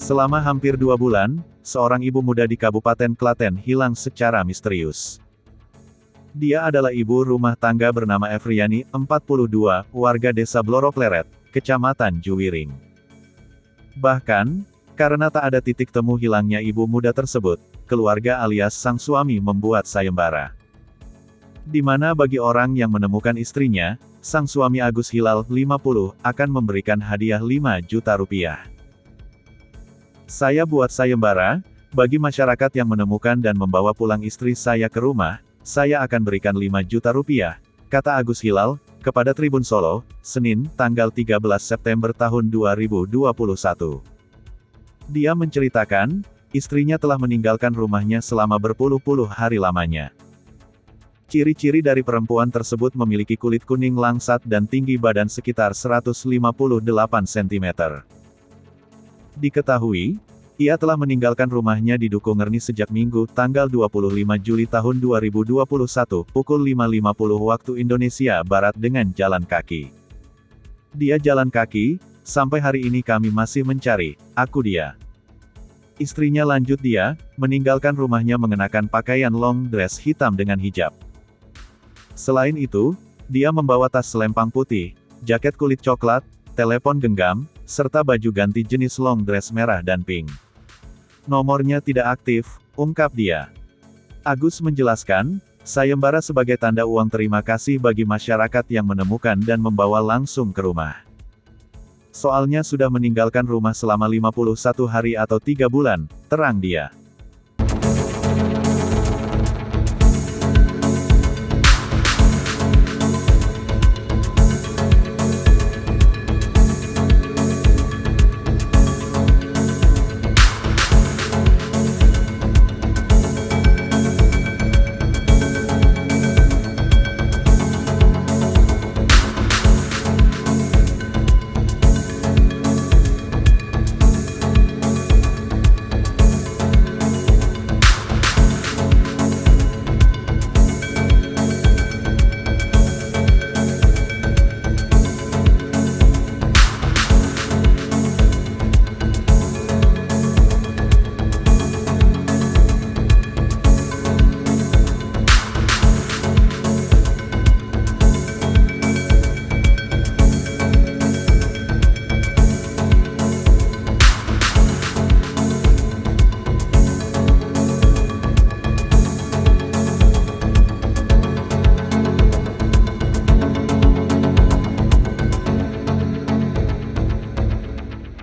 Selama hampir 2 bulan, seorang ibu muda di Kabupaten Klaten hilang secara misterius. Dia adalah ibu rumah tangga bernama Evriani, 42, warga desa Bloropleret, Kecamatan Juwiring. Bahkan, karena tak ada titik temu hilangnya ibu muda tersebut, keluarga alias sang suami membuat sayembara. Di mana bagi orang yang menemukan istrinya, sang suami Agus Hilal, 50, akan memberikan hadiah 5 juta rupiah. Saya buat sayembara, bagi masyarakat yang menemukan dan membawa pulang istri saya ke rumah, saya akan berikan 5 juta rupiah, kata Agus Hilal, kepada Tribun Solo, Senin, tanggal 13 September tahun 2021. Dia menceritakan, istrinya telah meninggalkan rumahnya selama berpuluh-puluh hari lamanya. Ciri-ciri dari perempuan tersebut memiliki kulit kuning langsat dan tinggi badan sekitar 158 cm. Diketahui, ia telah meninggalkan rumahnya di Duku Ngerni sejak Minggu, tanggal 25 Juli tahun 2021, pukul 5.50 waktu Indonesia Barat dengan jalan kaki. Dia jalan kaki, sampai hari ini kami masih mencari, aku dia. Istrinya lanjut dia, meninggalkan rumahnya mengenakan pakaian long dress hitam dengan hijab. Selain itu, dia membawa tas selempang putih, jaket kulit coklat, telepon genggam, serta baju ganti jenis long dress merah dan pink. Nomornya tidak aktif, ungkap dia. Agus menjelaskan, sayembara sebagai tanda uang terima kasih bagi masyarakat yang menemukan dan membawa langsung ke rumah. Soalnya sudah meninggalkan rumah selama 51 hari atau 3 bulan, terang dia.